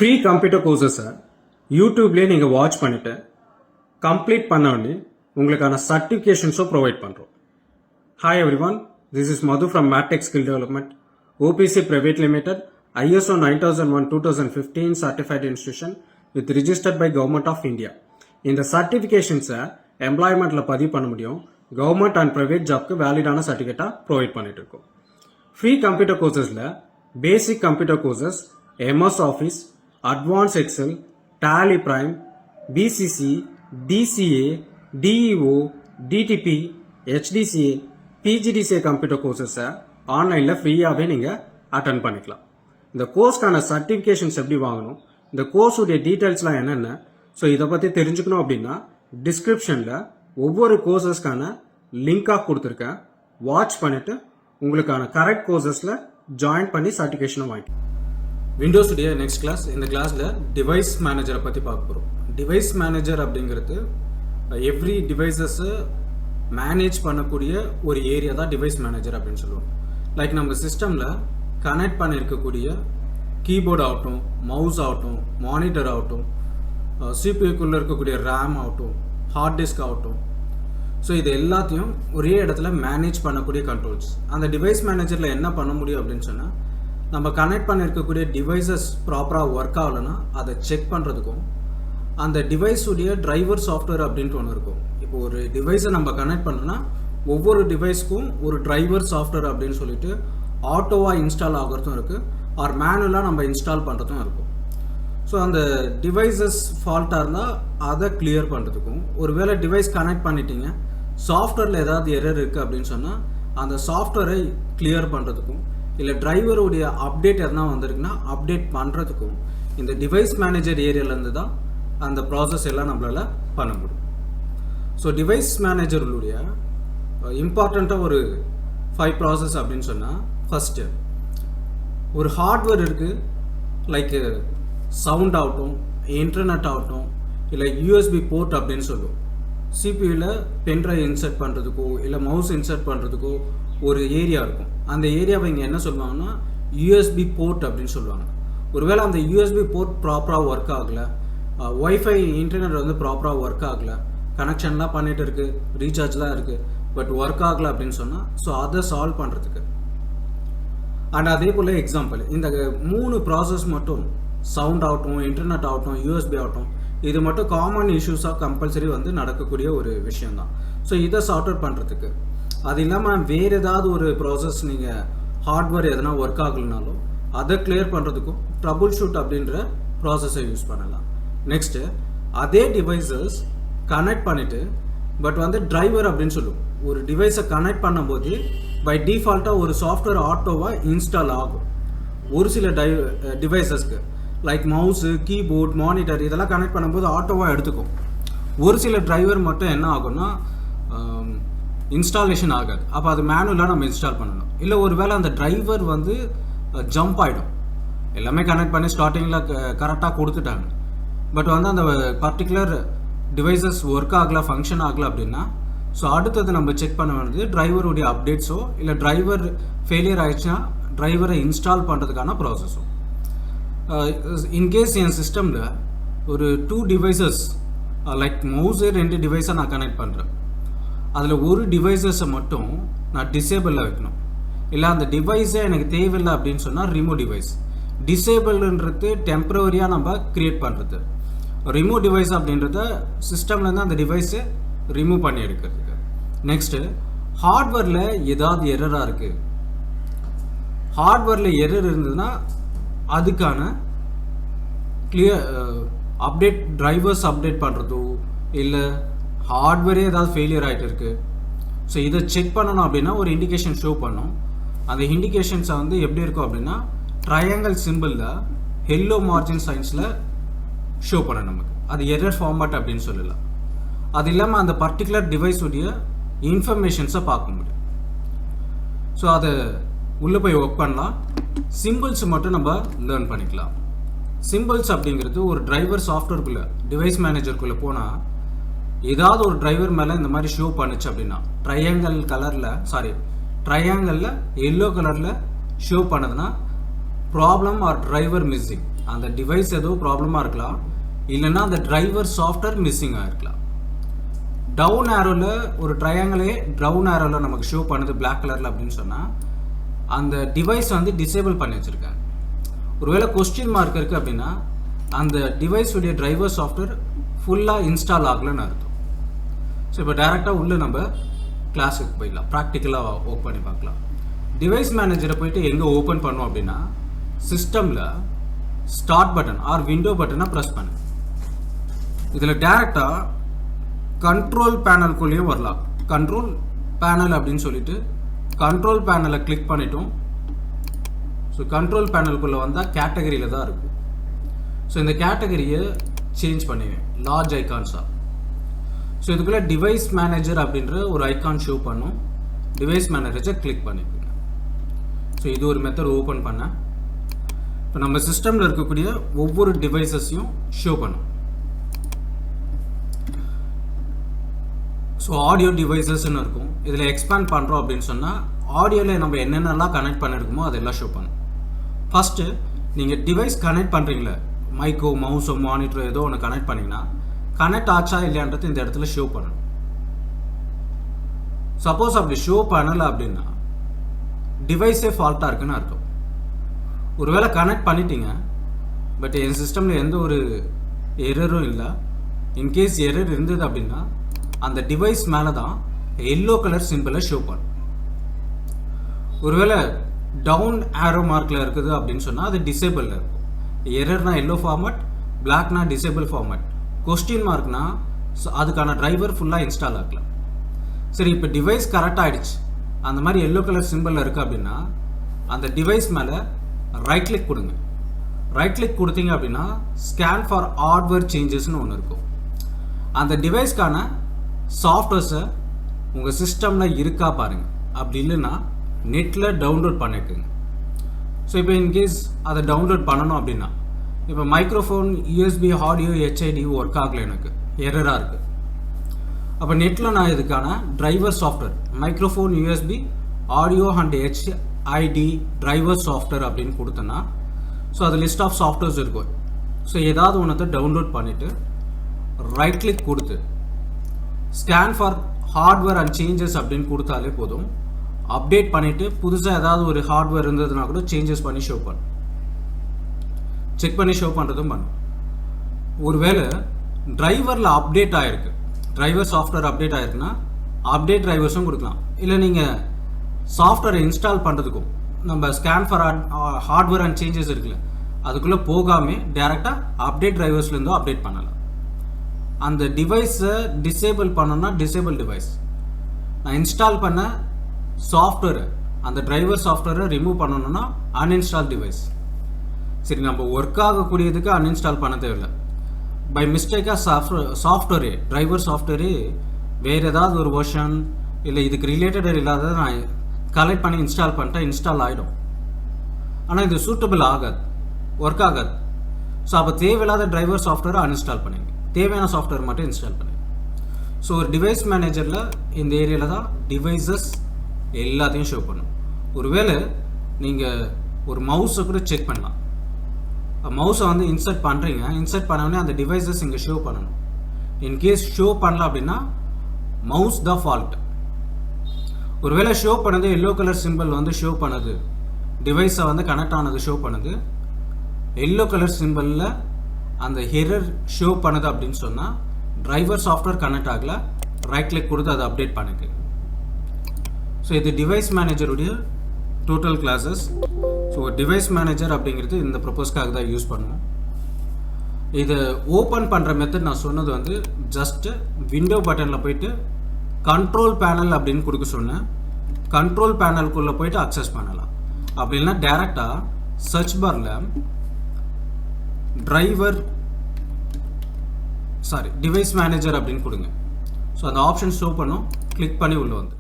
Free computer கோர்சஸை யூடியூப்லேயே நீங்கள் watch பண்ணிவிட்டு complete பண்ண உடனே உங்களுக்கான சர்டிஃபிகேஷன்ஸும் ப்ரொவைட் பண்ணுறோம். Hi everyone, this is Madhu from மேட்டெக் skill development, OPC private limited, ISO 9001-2015 certified institution with registered by Government of India. இந்த சர்டிஃபிகேஷன்ஸை எம்ப்ளாய்மெண்ட்டில் பதிவு பண்ண முடியும். கவர்மெண்ட் அண்ட் ப்ரைவேட் ஜாப்க்கு வேலிடான சர்டிஃபிகேட்டாக ப்ரொவைட் பண்ணிட்டு இருக்கோம். ஃப்ரீ கம்ப்யூட்டர் கோர்சஸில் basic computer courses, MS Office, Advanced Excel, Tally Prime, BCC, DCA, DEO, DTP, HDCA, PGDCA computer கோர்சஸை ஆன்லைனில் ஃப்ரீயாகவே நீங்கள் அட்டன் பண்ணிக்கலாம். இந்த கோர்ஸ்க்கான சர்டிஃபிகேஷன்ஸ் எப்படி வாங்கணும், இந்த கோர்ஸுடைய டீட்டெயில்ஸ்லாம் என்னென்ன, ஸோ இதை பற்றி தெரிஞ்சுக்கணும் அப்படின்னா டிஸ்கிரிப்ஷனில் ஒவ்வொரு கோர்சஸ்க்கான லிங்காக கொடுத்துருக்கேன். வாட்ச் பண்ணிவிட்டு உங்களுக்கான கரெக்ட் கோர்சஸில் ஜாயின் பண்ணி சர்டிஃபிகேஷனும் வாங்கிக்கலாம். விண்டோஸ் உடைய நெக்ஸ்ட் கிளாஸ், இந்த கிளாஸில் டிவைஸ் மேனேஜரை பற்றி பார்க்க போகிறோம். டிவைஸ் மேனேஜர் அப்படிங்கிறது எவ்ரி டிவைஸஸை மேனேஜ் பண்ணக்கூடிய ஒரு ஏரியா தான் டிவைஸ் மேனேஜர் அப்படின்னு சொல்லுவோம். லைக் நம்ம சிஸ்டமில் கனெக்ட் பண்ணியிருக்கக்கூடிய கீபோர்ட் ஆகட்டும், மவுஸ் ஆகட்டும், மானிட்டர் ஆகட்டும், சிபியூக்குள்ளே இருக்கக்கூடிய ரேம் ஆகட்டும், ஹார்ட் டிஸ்க் ஆகட்டும், ஸோ இது எல்லாத்தையும் ஒரே இடத்துல மேனேஜ் பண்ணக்கூடிய கண்ட்ரோல்ஸ். அந்த டிவைஸ் மேனேஜரில் என்ன பண்ண முடியும் அப்படின்னு சொன்னால், நம்ம கனெக்ட் பண்ணியிருக்கக்கூடிய டிவைசஸ் ப்ராப்பராக ஒர்க் ஆகலைன்னா அதை செக் பண்ணுறதுக்கும், அந்த டிவைஸுடைய டிரைவர் சாஃப்ட்வேர் அப்படின்ட்டு ஒன்று இருக்கும். இப்போ ஒரு டிவைஸை நம்ம கனெக்ட் பண்ணோன்னா ஒவ்வொரு டிவைஸ்க்கும் ஒரு டிரைவர் சாஃப்ட்வேர் அப்படின்னு சொல்லிட்டு ஆட்டோவாக இன்ஸ்டால் ஆகிறதும் இருக்குது, ஆர் மேனுவலாக நம்ம இன்ஸ்டால் பண்ணுறதும் இருக்கும். ஸோ அந்த டிவைசஸ் ஃபால்ட்டாக இருந்தால் அதை கிளியர் பண்ணுறதுக்கும், ஒருவேளை டிவைஸ் கனெக்ட் பண்ணிட்டீங்க சாஃப்ட்வேரில் ஏதாவது எரர் இருக்குது அப்படின்னு சொன்னால் அந்த சாஃப்ட்வேரை கிளியர் பண்ணுறதுக்கும், இல்லை டிரைவருடைய அப்டேட் எதனா வந்திருக்குன்னா அப்டேட் பண்ணுறதுக்கும் இந்த டிவைஸ் மேனேஜர் ஏரியாவிலேருந்து தான் அந்த ப்ராசஸ் எல்லாம் நம்மளால் பண்ண முடியும். ஸோ டிவைஸ் மேனேஜருடைய இம்பார்ட்டண்ட்டாக ஒரு 5 ப்ராசஸ் அப்படின்னு சொன்னால், ஃபஸ்ட்டு ஒரு ஹார்ட்வேர் இருக்குது, லைக் சவுண்ட் ஆகட்டும், இன்டர்நெட் ஆகட்டும், இல்லை யூஎஸ்பி போர்ட் அப்படின்னு சொல்லுவோம். சிபியூவில் பென்ட்ரைவ் இன்சர்ட் பண்ணுறதுக்கோ இல்லை மவுஸ் இன்சர்ட் பண்ணுறதுக்கோ ஒரு ஏரியா இருக்கும். அந்த ஏரியாவை இங்கே என்ன சொல்லுவாங்கன்னா யூஎஸ்பி போர்ட் அப்படின்னு சொல்லுவாங்க. ஒருவேளை அந்த யூஎஸ்பி போர்ட் ப்ராப்பராக ஒர்க் ஆகலை, ஒய்ஃபை இன்டர்நெட் வந்து ப்ராப்பராக ஒர்க் ஆகலை, கனெக்ஷன்லாம் பண்ணிகிட்டு இருக்குது, ரீசார்ஜ்லாம் இருக்குது, பட் ஒர்க் ஆகலை அப்படின்னு சொன்னால், ஸோ அதை சால்வ் பண்ணுறதுக்கு. அண்ட் அதே போல் எக்ஸாம்பிள், இந்த 3 ப்ராசஸ் மட்டும், சவுண்ட் ஆகட்டும், இன்டர்நெட் ஆகட்டும், யூஎஸ்பி ஆகட்டும், இது மட்டும் காமன் இஷ்யூஸாக கம்பல்சரி வந்து நடக்கக்கூடிய ஒரு விஷயந்தான். ஸோ இதை சார்ட் அவுட் பண்ணுறதுக்கு, அது இல்லாமல் வேறு ஏதாவது ஒரு ப்ராசஸ் நீங்கள் ஹார்ட்வேர் எதனா ஒர்க் ஆகலைனாலும் அதை கிளியர் பண்ணுறதுக்கும் ட்ரபுள் ஷூட் அப்படின்ற ப்ராசஸை யூஸ் பண்ணலாம். நெக்ஸ்ட்டு அதே டிவைசஸ் கனெக்ட் பண்ணிவிட்டு, பட் வந்து டிரைவர் அப்படின்னு சொல்லுவோம். ஒரு டிவைஸை கனெக்ட் பண்ணும்போது பை டிஃபால்ட்டாக ஒரு சாஃப்ட்வேர் ஆட்டோவாக இன்ஸ்டால் ஆகும். ஒரு சில டிவைசஸ்க்கு லைக் மவுஸு, கீபோர்ட், மானிட்டர் இதெல்லாம் கனெக்ட் பண்ணும்போது ஆட்டோவாக எடுத்துக்கும். ஒரு சில டிரைவர் மட்டும் என்ன ஆகும்னா இன்ஸ்டாலேஷன் ஆகாது. அப்போ அது மேனுவலாக நம்ம இன்ஸ்டால் பண்ணணும். இல்லை ஒரு வேளை அந்த டிரைவர் வந்து ஜம்ப் ஆகிடும். எல்லாமே கனெக்ட் பண்ணி ஸ்டார்டிங்கில் கரெக்டாக கொடுத்துட்டாங்க, பட் வந்து அந்த பர்டிகுலர் டிவைசஸ் ஒர்க் ஆகலை, ஃபங்க்ஷன் ஆகலை அப்படின்னா, ஸோ அடுத்தது நம்ம செக் பண்ண வேண்டியது டிரைவருடைய அப்டேட்ஸோ இல்லை டிரைவர் ஃபெயிலியர் ஆகிடுச்சுன்னா டிரைவரை இன்ஸ்டால் பண்ணுறதுக்கான ப்ராசஸோ. இன்கேஸ் என் சிஸ்டமில் ஒரு 2 டிவைசஸ் லைக் மவுஸு 2 டிவைஸை நான் கனெக்ட் பண்ணுறேன், அதில் ஒரு டிவைசஸை மட்டும் நான் டிசேபிளில் வைக்கணும். இல்லை அந்த டிவைஸே எனக்கு தேவையில்லை அப்படின்னு சொன்னால் ரிமூவ் டிவைஸ். டிசேபிள்ன்றது டெம்பரவரியாக நம்ம க்ரியேட் பண்ணுறது. ரிமூவ் டிவைஸ் அப்படின்றத சிஸ்டம்லேருந்து அந்த டிவைஸை ரிமூவ் பண்ணி எடுக்கிறதுக்கு. நெக்ஸ்ட்டு ஹார்ட்வேரில் ஏதாவது எரராக இருக்குது, ஹார்ட்வேரில் எரர் இருந்ததுன்னா அதுக்கான கிளியர் அப்டேட், டிரைவர்ஸ் அப்டேட் பண்ணுறதோ இல்லை ஹார்ட்வேரே ஏதாவது ஃபெயிலியர் ஆகிட்டு இருக்குது, ஸோ இதை செக் பண்ணணும் அப்படின்னா ஒரு இண்டிகேஷன் ஷோ பண்ணும். அந்த இண்டிகேஷன்ஸை வந்து எப்படி இருக்கும் அப்படின்னா ட்ரையாங்கிள் சிம்பிளில் எல்லோ மார்ஜின் சைன்ஸில் ஷோ பண்ண நமக்கு. அது எரர் ஃபார்மேட் அப்படின்னு சொல்லலாம். அது இல்லாமல் அந்த பர்டிகுலர் டிவைஸுடைய இன்ஃபர்மேஷன்ஸை பார்க்க முடியும். ஸோ அதை உள்ளே போய் ஒர்க் பண்ணலாம். சிம்பிள்ஸ் மட்டும் நம்ம லேர்ன் பண்ணிக்கலாம். சிம்பிள்ஸ் அப்படிங்கிறது ஒரு டிரைவர் சாஃப்ட்வேர்க்குள்ளே, டிவைஸ் மேனேஜருக்குள்ளே போனால் ஏதாவது ஒரு டிரைவர் மேலே இந்த மாதிரி ஷோ பண்ணுச்சு அப்படின்னா ட்ரையாங்கிளில் எல்லோ கலரில் ஷோ பண்ணதுன்னா ப்ராப்ளம் ஆர் டிரைவர் மிஸ்ஸிங் அந்த டிவைஸ் ஏதோ ப்ராப்ளமாக இருக்கலாம், இல்லைன்னா அந்த டிரைவர் சாஃப்ட்வேர் மிஸ்ஸிங்காக இருக்கலாம். டவுன் ஆரோவில் ஒரு ட்ரையாங்கிளே டவுன் ஆரோவில் நமக்கு ஷோ பண்ணுது பிளாக் கலரில் அப்படின்னு சொன்னால் அந்த டிவைஸ் வந்து டிசேபிள் பண்ணி வச்சுருக்காங்க. ஒருவேளை கொஸ்டின் மார்க் இருக்குது அப்படின்னா அந்த டிவைஸுடைய டிரைவர் சாஃப்ட்வேர் ஃபுல்லாக இன்ஸ்டால் ஆகலன்னு அர்த்தம். ஸோ இப்போ டேரெக்டாக உள்ளே நம்ம கிளாஸுக்கு போயிடலாம், ப்ராக்டிக்கலாக ஓப்பன் பண்ணி பார்க்கலாம். டிவைஸ் மேனேஜரை போயிட்டு எங்கே ஓப்பன் பண்ணோம் அப்படின்னா சிஸ்டமில் ஸ்டார்ட் பட்டன் ஆர் விண்டோ பட்டனை ப்ரெஸ் பண்ணு. இதில் டேரெக்டாக கண்ட்ரோல் பேனல்குள்ளேயும் வரலாம். கண்ட்ரோல் பேனல் அப்படின்னு சொல்லிட்டு கண்ட்ரோல் பேனலை கிளிக் பண்ணிட்டோம். ஸோ கண்ட்ரோல் பேனலுக்குள்ளே வந்தால் கேட்டகரியில் தான் இருக்கும். ஸோ இந்த கேட்டகரியை சேஞ்ச் பண்ணிடுவேன் லார்ஜ் ஐகான்ஸாக. ஸோ இதுக்குள்ளே டிவைஸ் மேனேஜர் அப்படின்ற ஒரு ஐகான் ஷோ பண்ணும். டிவைஸ் மேனேஜரை கிளிக் பண்ணிக்கோங்க. ஸோ இது ஒரு மெத்தட் ஓப்பன் பண்ணேன். இப்போ நம்ம சிஸ்டமில் இருக்கக்கூடிய ஒவ்வொரு டிவைஸஸையும் ஷோ பண்ணும். ஸோ ஆடியோ டிவைசஸ்ன்னு இருக்கும். இதில் எக்ஸ்பேண்ட் பண்ணுறோம் அப்படின்னு சொன்னால் ஆடியோவில் நம்ம என்னென்னலாம் கனெக்ட் பண்ணியிருக்கோமோ அதெல்லாம் ஷோ பண்ணும். ஃபஸ்ட்டு நீங்கள் டிவைஸ் கனெக்ட் பண்ணுறீங்களே, மைக்கோ மவுஸோ மானிட்டரோ ஏதோ ஒன்று கனெக்ட் பண்ணிங்கன்னா கனெக்ட் ஆச்சா இல்லையான்றது இந்த இடத்துல ஷோ பண்ணணும். சப்போஸ் அப்படி ஷோ பண்ணலை அப்படின்னா டிவைஸே ஃபால்ட்டாக இருக்குன்னு அர்த்தம். ஒருவேளை கனெக்ட் பண்ணிட்டீங்க, பட் என் சிஸ்டமில் எந்த ஒரு எரரும் இல்லை. இன்கேஸ் எரர் இருந்தது அப்படின்னா அந்த டிவைஸ் மேலே தான் எல்லோ கலர் சிம்பிளை ஷோ பண்ணும். ஒருவேளை டவுன் ஆரோ மார்க்கில் இருக்குது அப்படின்னு சொன்னால் அது டிசேபிளில் இருக்கும். எரர்னா எல்லோ ஃபார்மட், பிளாக்னா டிசேபிள் ஃபார்மட், கொஸ்டின் மார்க்னா அதுக்கான டிரைவர் ஃபுல்லாக இன்ஸ்டால் ஆகலாம். சரி, இப்போ டிவைஸ் கரெக்டாக ஆகிடுச்சு, அந்த மாதிரி எல்லோ கலர் சிம்பிளில் இருக்குது அப்படின்னா அந்த டிவைஸ் மேலே ரைட் கிளிக் கொடுங்க. ரைட் கிளிக் கொடுத்தீங்க அப்படின்னா ஸ்கேன் ஃபார் ஹார்ட்வேர் சேஞ்சஸ்னு ஒன்று இருக்கும். அந்த டிவைஸ்க்கான சாஃப்ட்வேர்ஸை உங்கள் சிஸ்டமில் இருக்கா பாருங்கள். அப்படி இல்லைன்னா நெட்டில் டவுன்லோட் பண்ணிக்கோங்க. ஸோ இப்போ இன்கேஸ் அதை டவுன்லோட் பண்ணணும் அப்படின்னா இப்போ microphone, USB, audio, HID work ஆகலை, எனக்கு எரராக இருக்குது. அப்போ நெட்டில் நான் இதுக்கான driver software microphone, USB, audio and HID driver software அப்படின்னு கொடுத்தேன்னா ஸோ அது லிஸ்ட் ஆஃப் சாஃப்ட்வேர்ஸ் இருக்கும். ஸோ ஏதாவது ஒன்றத்தை டவுன்லோட் பண்ணிவிட்டு ரைட் கிளிக் கொடுத்து scan for hardware and changes அப்படின்னு கொடுத்தாலே போதும். அப்டேட் பண்ணிவிட்டு புதுசாக ஏதாவது ஒரு ஹார்ட்வேர் இருந்ததுன்னா கூட சேஞ்சஸ் பண்ணி ஷோ பண்ணும். செக் பண்ணி ஷோ பண்ணுறதும் பண்ணும். ஒருவேளை டிரைவரில் அப்டேட் ஆகிருக்கு, டிரைவர் சாஃப்ட்வேர் அப்டேட் ஆகிருக்குன்னா அப்டேட் டிரைவர்ஸும் கொடுக்கலாம். இல்லை நீங்கள் சாஃப்ட்வேரை இன்ஸ்டால் பண்ணுறதுக்கும் நம்ம scan for hardware and changes இருக்குல்ல, அதுக்குள்ளே போகாமல் டேரெக்டாக அப்டேட் டிரைவர்ஸ்லேருந்தோ அப்டேட் பண்ணலாம். அந்த டிவைஸை டிசேபிள் பண்ணணும்னா டிசேபிள் டிவைஸ், நான் இன்ஸ்டால் பண்ண சாஃப்ட்வேரை அந்த டிரைவர் சாஃப்ட்வேரை ரிமூவ் பண்ணணும்னா அன்இன்ஸ்டால் டிவைஸ். சரி, நம்ம ஒர்க் ஆகக்கூடியதுக்கு அன்இன்ஸ்டால் பண்ண தேவையில்லை. பை மிஸ்டேக்காக சாஃப்ட்வேரே டிரைவர் சாஃப்ட்வேரே வேறு ஏதாவது ஒரு வெர்ஷன் இல்லை இதுக்கு ரிலேட்டட் இல்லாததை நான் கலெக்ட் பண்ணி இன்ஸ்டால் பண்ணிட்டா இன்ஸ்டால் ஆகிடும். ஆனால் இது சூட்டபிள் ஆகாது, ஒர்க் ஆகாது. ஸோ அப்போ தேவையில்லாத டிரைவர் சாஃப்ட்வேரை அன்இன்ஸ்டால் பண்ணிங்க, தேவையான சாஃப்ட்வேர் மட்டும் இன்ஸ்டால் பண்ணுங்க. ஸோ ஒரு டிவைஸ் மேனேஜரில் இந்த ஏரியாவில் தான் டிவைசஸ் எல்லாத்தையும் ஷோ பண்ணும். ஒருவேளை நீங்கள் ஒரு மவுஸை கூட செக் பண்ணலாம். மவுஸை வந்து இன்சர்ட் பண்ணுறீங்க, இன்சர்ட் பண்ணோடனே அந்த டிவைசஸ் இங்கே ஷோ பண்ணணும். இன்கேஸ் ஷோ பண்ணல அப்படின்னா மவுஸ் தான் ஃபால்ட். ஒருவேளை ஷோ பண்ணது எல்லோ கலர் சிம்பிள் வந்து ஷோ பண்ணுது, டிவைஸை வந்து கனெக்ட் ஆனது ஷோ பண்ணுது, எல்லோ கலர் சிம்பிளில் அந்த எரர் ஷோ பண்ணுது அப்படின்னு சொன்னால் டிரைவர் சாஃப்ட்வேர் கனெக்ட் ஆகல, ரைட் கிளிக் கொடுத்து அதை அப்டேட் பண்ணிக்கு. ஸோ இது டிவைஸ் மேனேஜருடைய total classes. So device manager அப்படிங்கிறது இந்த ப்ரப்போஸ்க்காக தான் யூஸ் பண்ணுவோம். இதை ஓப்பன் பண்ணுற மெத்தட் நான் சொன்னது வந்து ஜஸ்ட்டு விண்டோ பட்டனில் போயிட்டு கண்ட்ரோல் பேனல் அப்படின்னு கொடுக்க சொன்னேன். கண்ட்ரோல் பேனலுக்குள்ளே போயிட்டு அக்சஸ் பண்ணலாம். அப்படி இல்லைன்னா டேரெக்டாக சர்ச் பாரில் டிவைஸ் மேனேஜர் அப்படின்னு கொடுங்க. ஸோ அந்த ஆப்ஷன் ஷோ பண்ணும், கிளிக் பண்ணி உள்ளே வந்து